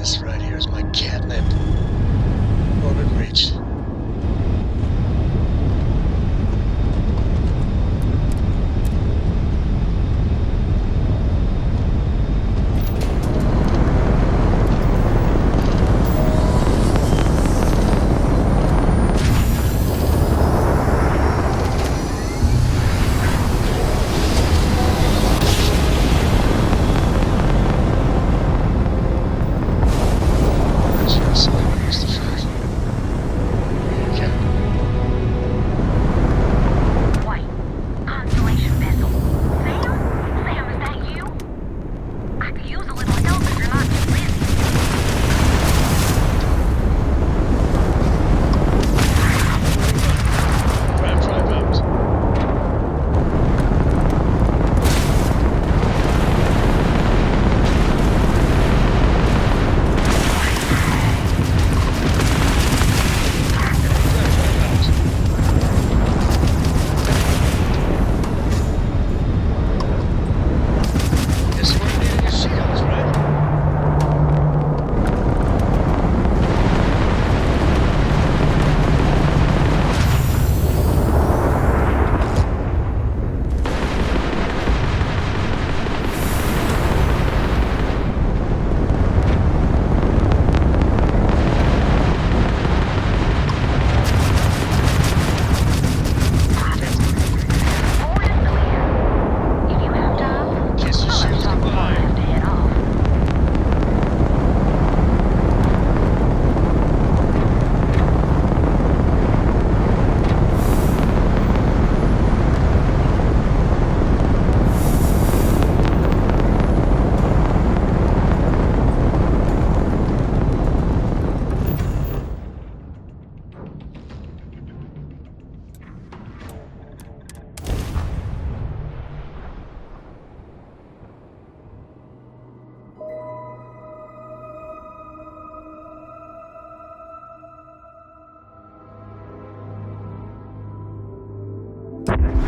This right here is my catnip. Orbit reached.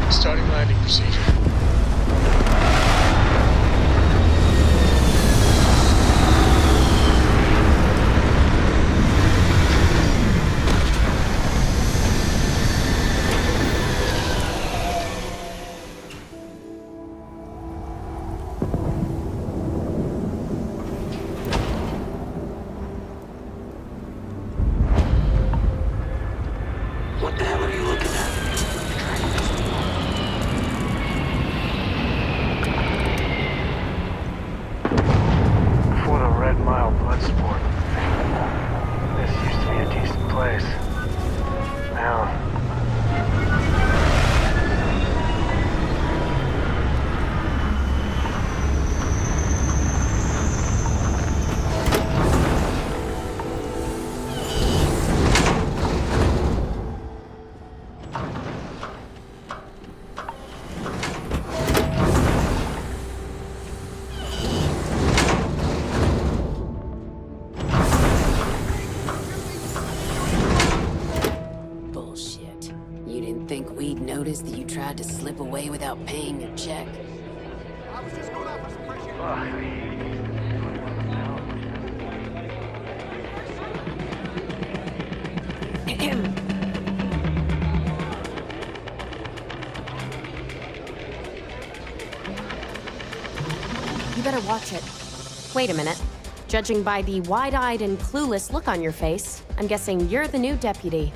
Starting landing procedure. What the hell are you looking at? For the Red Mile blood sport. This used to be a decent place. Now... That you tried to slip away without paying your check. I was just going out for some fresh You better watch it. Wait a minute. Judging by the wide-eyed and clueless look on your face, I'm guessing you're the new deputy.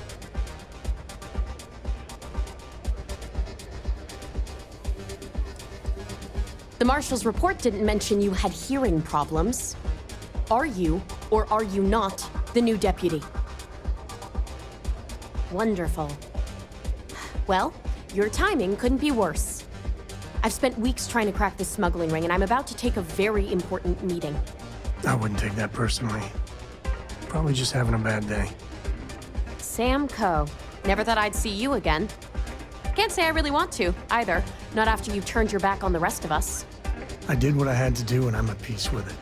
The marshal's report didn't mention you had hearing problems. Are you, or are you not, the new deputy? Wonderful. Well, your timing couldn't be worse. I've spent weeks trying to crack this smuggling ring, and I'm about to take a very important meeting. I wouldn't take that personally. Probably just having a bad day. Sam Coe. Never thought I'd see you again. Can't say I really want to, either. Not after you turned your back on the rest of us. I did what I had to do, and I'm at peace with it.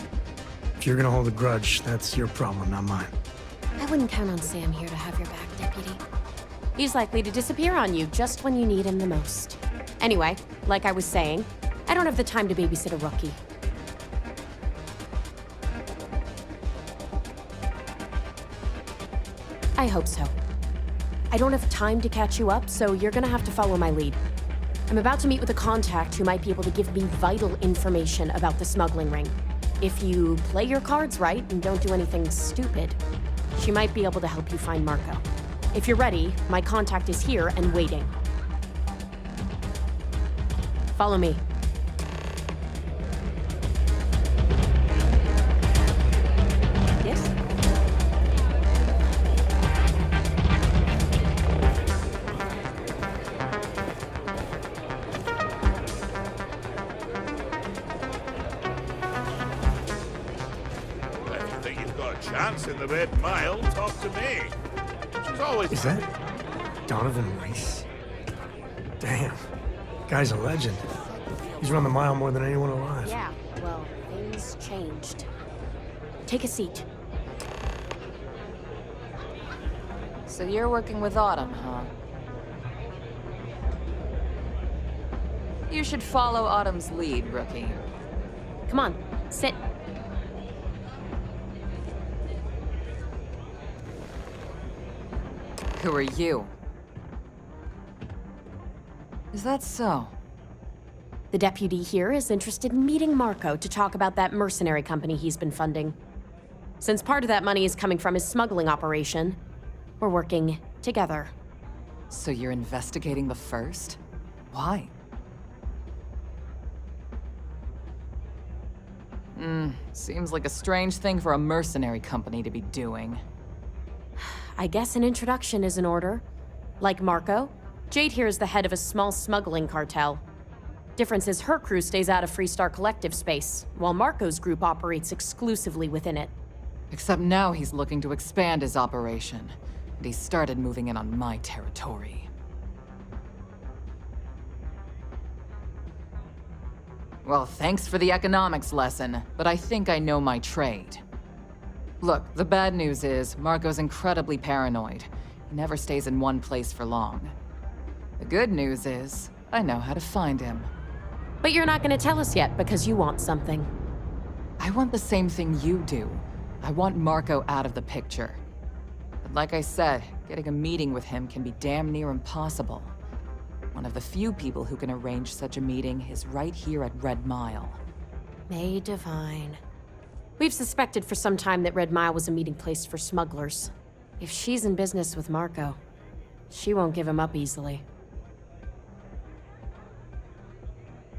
If you're gonna hold a grudge, that's your problem, not mine. I wouldn't count on Sam here to have your back, Deputy. He's likely to disappear on you just when you need him the most. Anyway, like I was saying, I don't have the time to babysit a rookie. I hope so. I don't have time to catch you up, so you're gonna have to follow my lead. I'm about to meet with a contact who might be able to give me vital information about the smuggling ring. If you play your cards right and don't do anything stupid, she might be able to help you find Marco. If you're ready, my contact is here and waiting. Follow me. Yes? If you think you've got a chance in the Red Mile, talk to me. She's always... Is that Donovan Reese? Damn. Guy's a legend. He's run the mile more than anyone alive. Yeah, well, things changed. Take a seat. So you're working with Autumn, huh? You should follow Autumn's lead, rookie. Come on, sit. Who are you? Is that so? The deputy here is interested in meeting Marco to talk about that mercenary company he's been funding. Since part of that money is coming from his smuggling operation, we're working together. So you're investigating the first? Why? Seems like a strange thing for a mercenary company to be doing. I guess an introduction is in order. Like Marco, Jade here is the head of a small smuggling cartel. Difference is her crew stays out of Freestar collective space, while Marco's group operates exclusively within it. Except now he's looking to expand his operation, and he started moving in on my territory. Well, thanks for the economics lesson, but I think I know my trade. Look, the bad news is, Marco's incredibly paranoid. He never stays in one place for long. The good news is, I know how to find him. But you're not going to tell us yet because you want something. I want the same thing you do. I want Marco out of the picture. But like I said, getting a meeting with him can be damn near impossible. One of the few people who can arrange such a meeting is right here at Red Mile. May Divine. We've suspected for some time that Red Mile was a meeting place for smugglers. If she's in business with Marco, she won't give him up easily.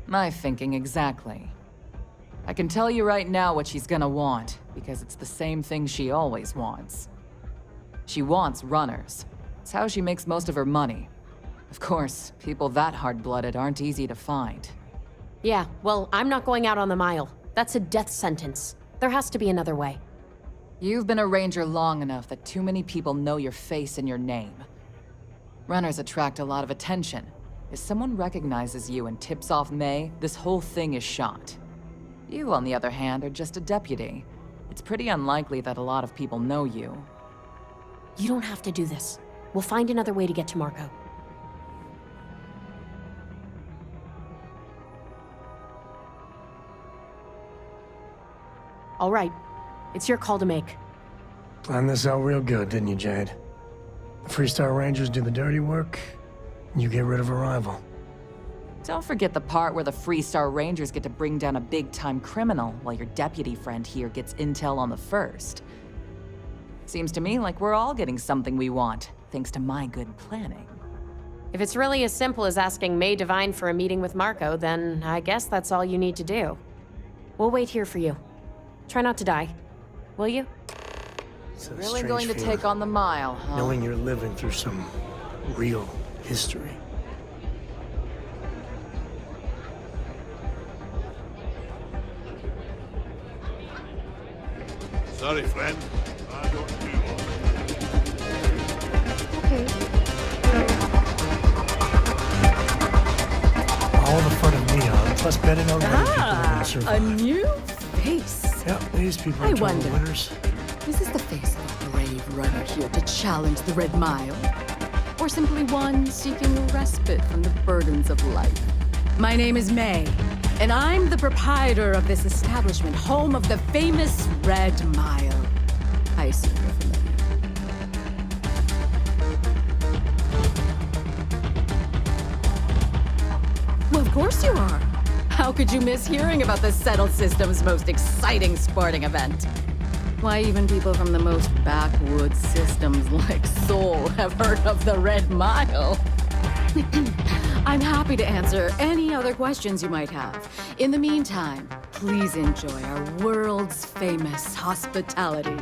My thinking exactly. I can tell you right now what she's gonna want, because it's the same thing she always wants. She wants runners. It's how she makes most of her money. Of course, people that hard-blooded aren't easy to find. Yeah, well, I'm not going out on the mile. That's a death sentence. There has to be another way. You've been a ranger long enough that too many people know your face and your name. Runners attract a lot of attention. If someone recognizes you and tips off May, this whole thing is shot. You, on the other hand, are just a deputy. It's pretty unlikely that a lot of people know you. You don't have to do this. We'll find another way to get to Marco. All right. It's your call to make. Planned this out real good, didn't you, Jade? The Freestar Rangers do the dirty work, and you get rid of a rival. Don't forget the part where the Freestar Rangers get to bring down a big-time criminal, while your deputy friend here gets intel on the first. Seems to me like we're all getting something we want, thanks to my good planning. If it's really as simple as asking May Divine for a meeting with Marco, then I guess that's all you need to do. We'll wait here for you. Try not to die. Will you? It's a Really strange going to feeling, take on the mile, huh? knowing you're living through some real history. Sorry, friend. I don't do one. All the fun of Neon, plus betting on other people are gonna survive. A new face. Yep, these people I are total wonder. winners. Is this the face of a brave runner here to challenge the Red Mile? Or simply one seeking a respite from the burdens of life? My name is May, and I'm the proprietor of this establishment, home of the famous Red Mile. I assume you're familiar. Of course you are. How could you miss hearing about the Settled System's most exciting sporting event? Why, even people from the most backwoods systems like Seoul have heard of the Red Mile. I'm happy to answer any other questions you might have. In the meantime, please enjoy our world's famous hospitality.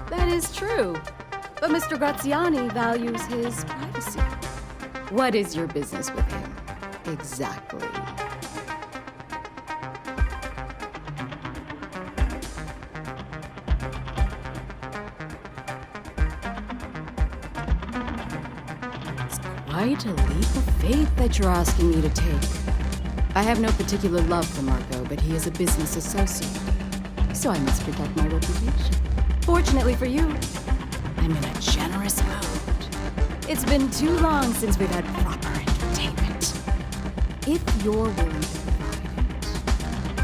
That is true, but Mr. Graziani values his privacy. What is your business with him, exactly? Quite a leap of faith that you're asking me to take. I have no particular love for Marco, but he is a business associate, so I must protect my reputation. Fortunately for you, I'm in a generous mood. It's been too long since we've had proper entertainment. If you're willing to provide it,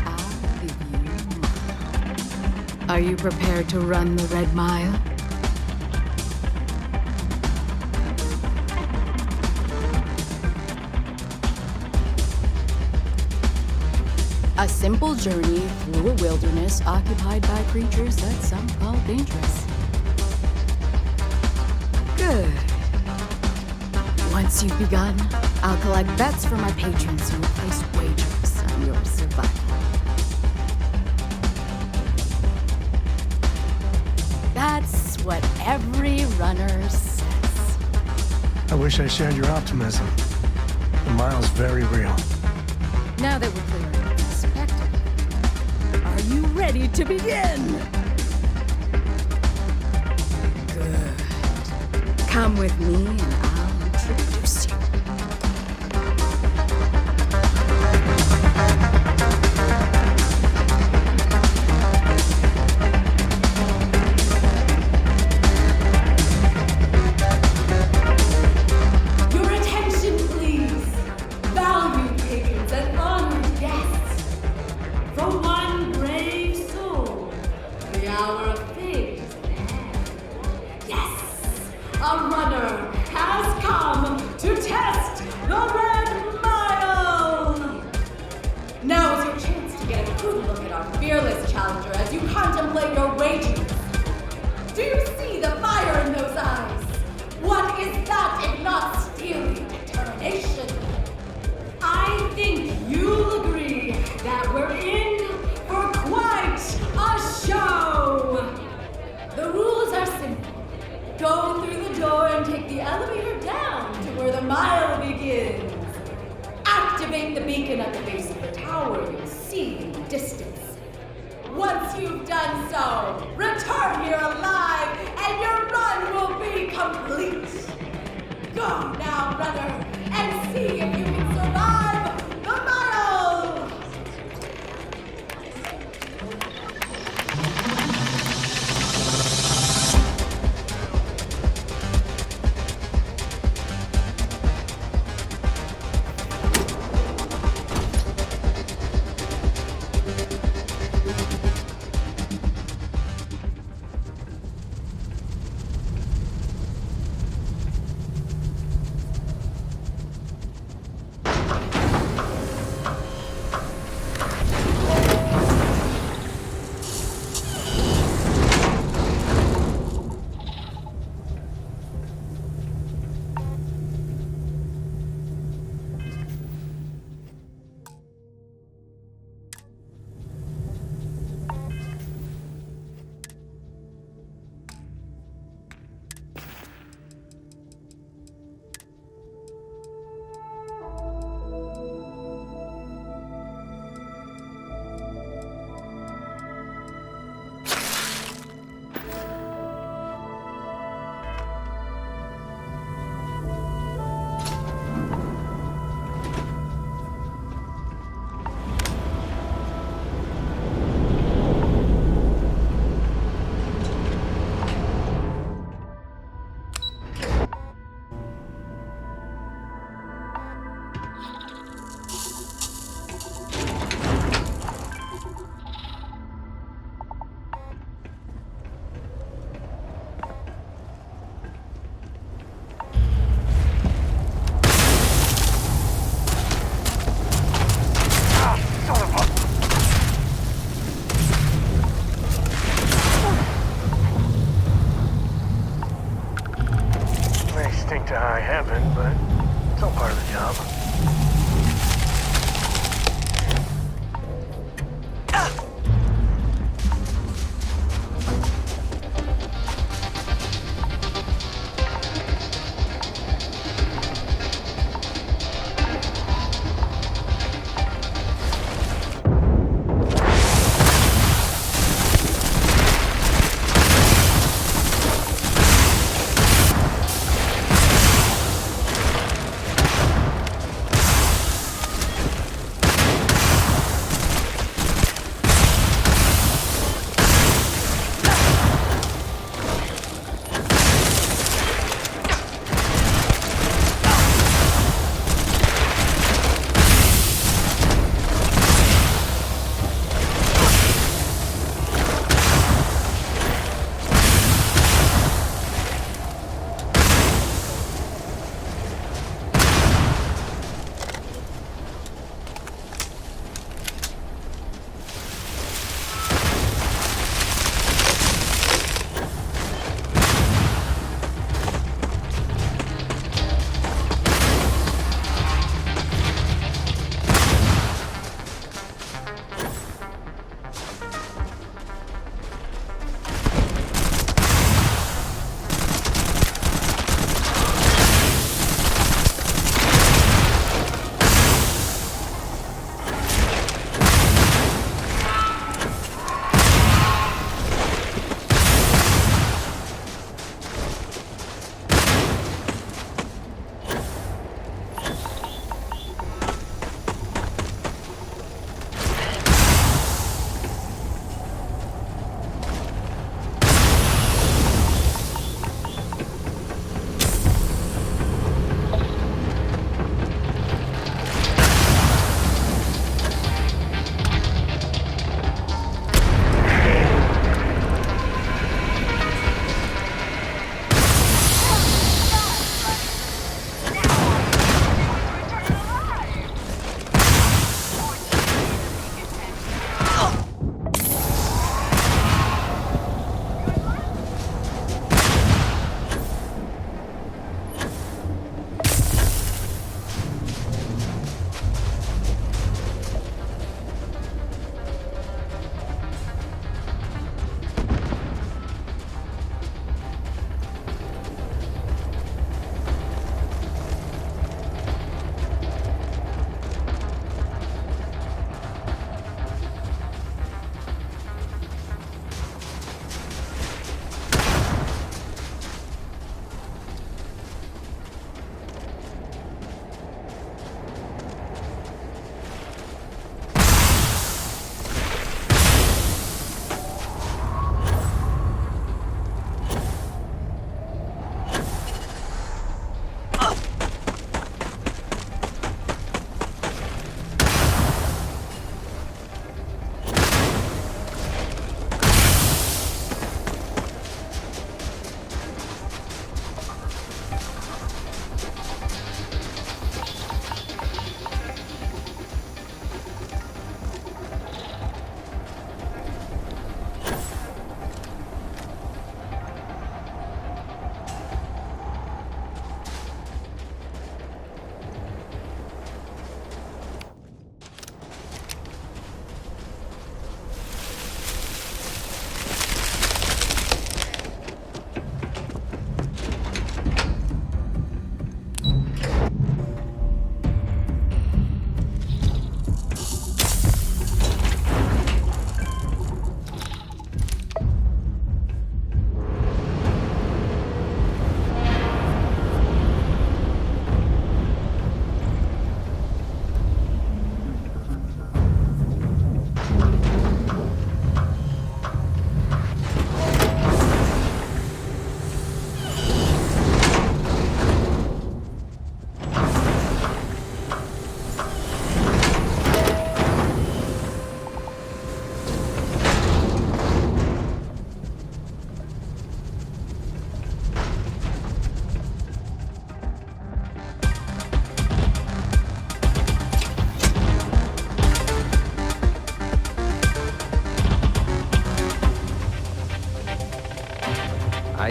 I'll give you mine. Are you prepared to run the Red Mile? A simple journey through a wilderness occupied by creatures that some call dangerous. Good. Once you've begun, I'll collect bets from my patrons who will place wagers on your survival. That's what every runner says. I wish I shared your optimism. The mile's very real. Now that we're clear on perspective, are you ready to begin? Good. Come with me and I'll introduce you. Your attention, please. Valued patrons and honored guests. From one brave soul, the hour of fate is at hand. Yes, a runner has come to test the Red Mile. Now is your chance to get a good look at our fearless challenger as you contemplate your wagers. Do you see the fire in those eyes? What is that if not steely determination? I think you'll agree that we're in for quite a show. The rules are simple. Go through the door and take the elevator down to where the mile begins. Activate the beacon at the base of the tower you'll see in the distance. Once you've done so, return here alive and your run will be complete. Go now, runner, and see if you can survive the mile!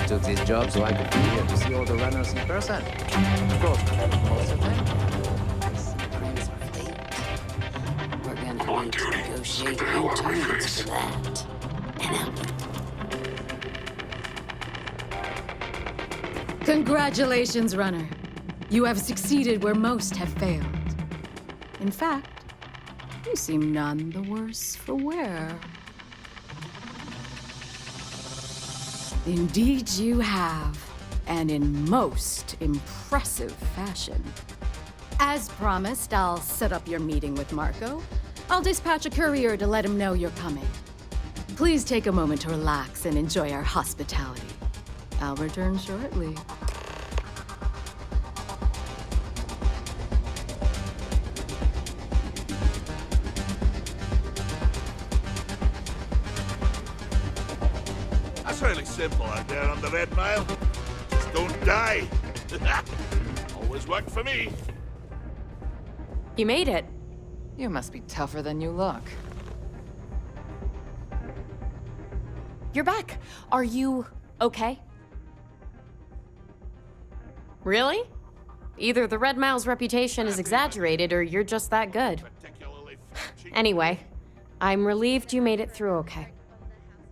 took this job so I could be here to see all the runners in person. Of course, most of them. Plans are faked. We're gonna need to negotiate new terms for that. And out. Congratulations, runner. You have succeeded where most have failed. In fact, you seem none the worse for wear. Indeed you have, and in most impressive fashion. As promised, I'll set up your meeting with Marco. I'll dispatch a courier to let him know you're coming. Please take a moment to relax and enjoy our hospitality. I'll return shortly. That's really simple out there on the Red Mile. Just don't die. Always worked for me. You made it. You must be tougher than you look. You're back. Are you okay? Really? Either the Red Mile's reputation is exaggerated or you're just that good. Particularly fetching. Anyway, I'm relieved you made it through okay.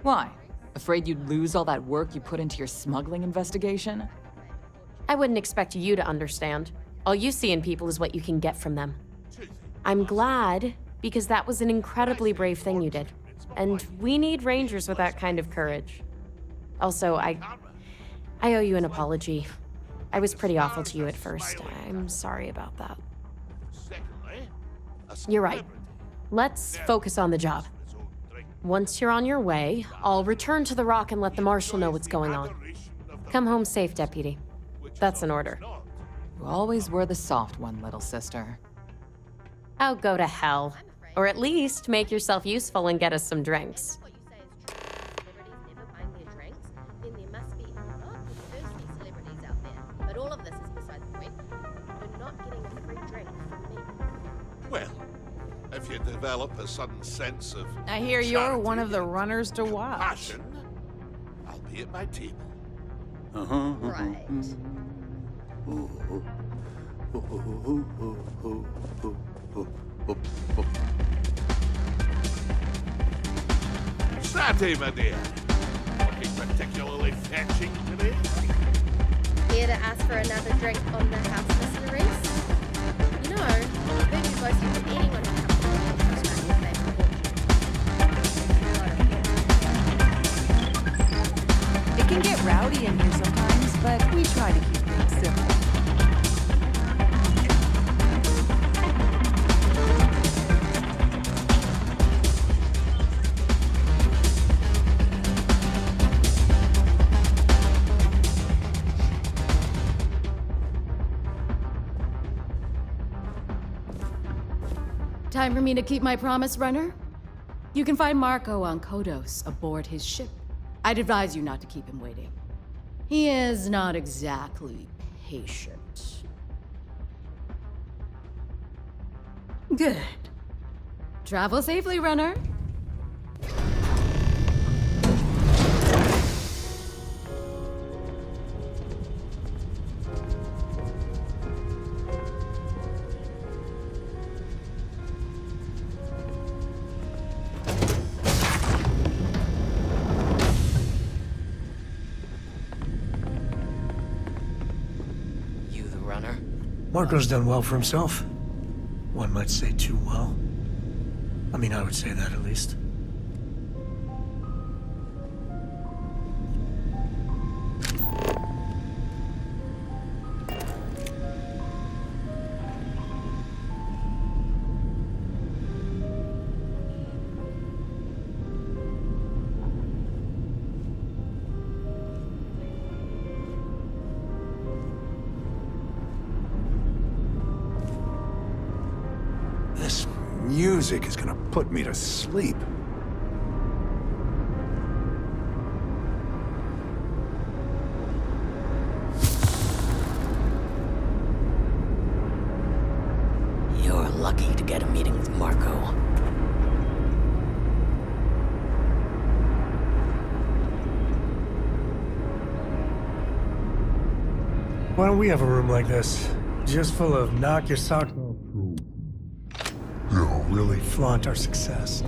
Why? Afraid you'd lose all that work you put into your smuggling investigation? I wouldn't expect you to understand. All you see in people is what you can get from them. I'm glad, because that was an incredibly brave thing you did. And we need rangers with that kind of courage. Also, I owe you an apology. I was pretty awful to you at first. I'm sorry about that. Secondly, a You're right. Let's focus on the job. Once you're on your way, I'll return to the Rock and let the Marshal know what's going on. Come home safe, Deputy. That's an order. You always were the soft one, little sister. Oh, go to hell. Or at least make yourself useful and get us some drinks. What you say is true. Celebrities never buying their drinks, then there must be a lot of thirsty celebrities out there. But all of this is beside the point. You're not getting a free drink from me. Well, if you develop a sudden sense of I hear you're charity one of the and runners to watch. compassion, I'll be at my table. Right. Satty, my dear. Looking particularly fetching today? Here to ask for another drink on the house, Mr. Reese? You know, I've heard you both have been eating on your It can get rowdy in here sometimes, but we try to keep things simple. Time for me to keep my promise, runner? You can find Marco on Kodos aboard his ship. I'd advise you not to keep him waiting. He is not exactly patient. Good. Travel safely, runner. Marco's done well for himself. One might say too well. I mean, I would say that at least. This music is gonna put me to sleep. You're lucky to get a meeting with Marco. Why don't we have a room like this? Just full of knock your socks off. No, really flaunt our success.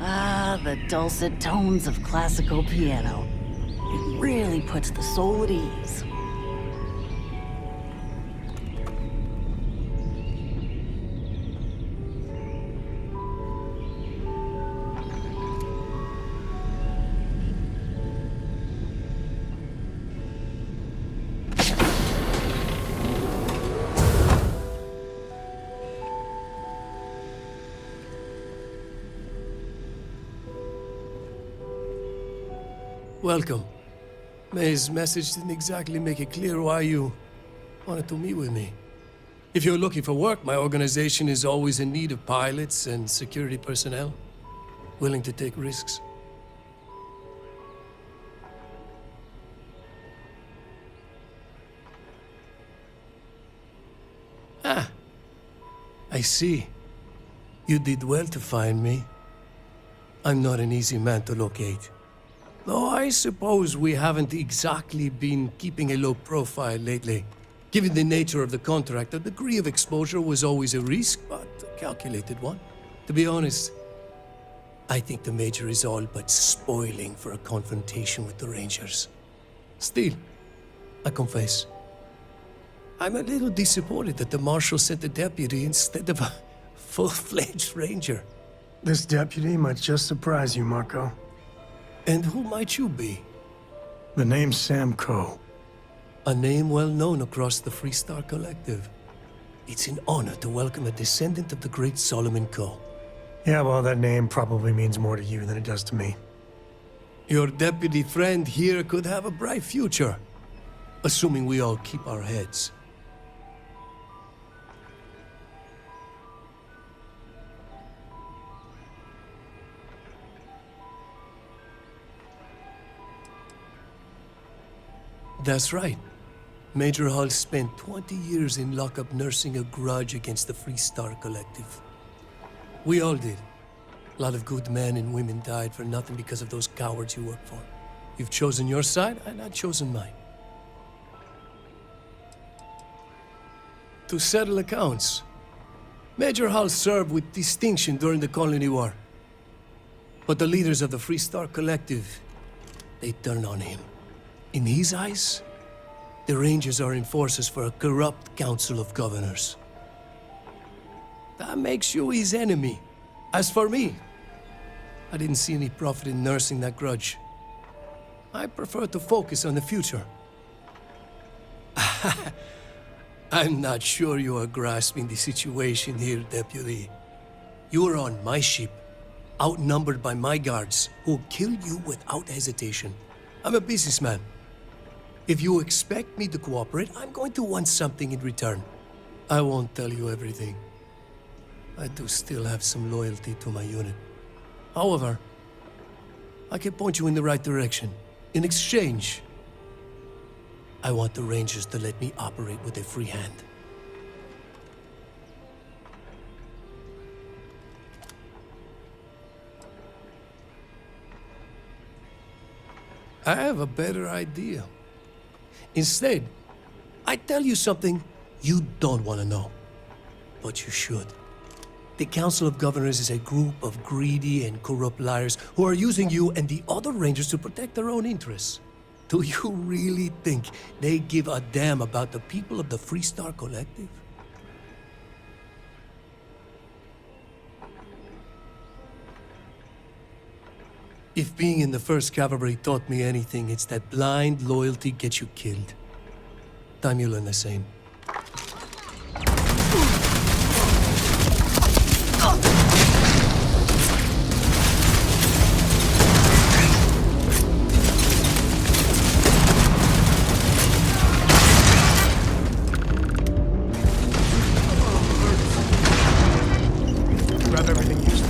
Ah, the dulcet tones of classical piano. It really puts the soul at ease. Welcome. May's message didn't exactly make it clear why you wanted to meet with me. If you're looking for work, my organization is always in need of pilots and security personnel, willing to take risks. Ah, I see. You did well to find me. I'm not an easy man to locate. Though I suppose we haven't exactly been keeping a low profile lately. Given the nature of the contract, a degree of exposure was always a risk, but a calculated one. To be honest, I think the Major is all but spoiling for a confrontation with the Rangers. Still, I confess, I'm a little disappointed that the Marshal sent a deputy instead of a full-fledged Ranger. This deputy might just surprise you, Marco. And who might you be? The name's Sam Coe. A name well known across the Freestar Collective. It's an honor to welcome a descendant of the great Solomon Coe. Yeah, well, that name probably means more to you than it does to me. Your deputy friend here could have a bright future, assuming we all keep our heads. That's right. Major Hull spent 20 years in lockup nursing a grudge against the Freestar Collective. We all did. A lot of good men and women died for nothing because of those cowards you work for. You've chosen your side, and I've chosen mine. To settle accounts, Major Hull served with distinction during the Colony War. But the leaders of the Freestar Collective, they turned on him. In his eyes, the Rangers are enforcers for a corrupt Council of Governors. That makes you his enemy. As for me, I didn't see any profit in nursing that grudge. I prefer to focus on the future. I'm not sure you are grasping the situation here, Deputy. You are on my ship, outnumbered by my guards, who'll kill you without hesitation. I'm a businessman. If you expect me to cooperate, I'm going to want something in return. I won't tell you everything. I do still have some loyalty to my unit. However, I can point you in the right direction. In exchange, I want the Rangers to let me operate with a free hand. I have a better idea. Instead, I tell you something you don't want to know. But you should. The Council of Governors is a group of greedy and corrupt liars who are using you and the other Rangers to protect their own interests. Do you really think they give a damn about the people of the Freestar Collective? If being in the 1st Cavalry taught me anything, it's that blind loyalty gets you killed. Time you learn the same. Grab everything you need.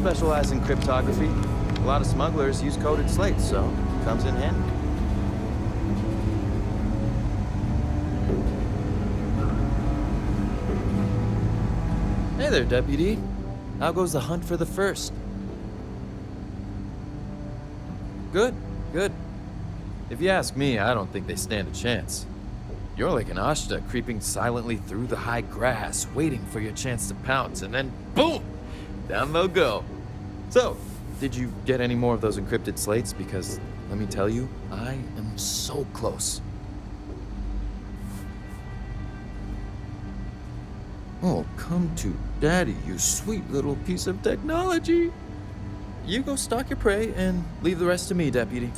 specialize in cryptography. A lot of smugglers use coded slates, so it comes in handy. Hey there, Deputy. How goes the hunt for the first? Good, good. If you ask me, I don't think they stand a chance. You're like an Ashta creeping silently through the high grass, waiting for your chance to pounce, and then boom! Down they'll go. So, did you get any more of those encrypted slates? Because, let me tell you, I am so close. Oh, come to Daddy, you sweet little piece of technology. You go stalk your prey and leave the rest to me, Deputy.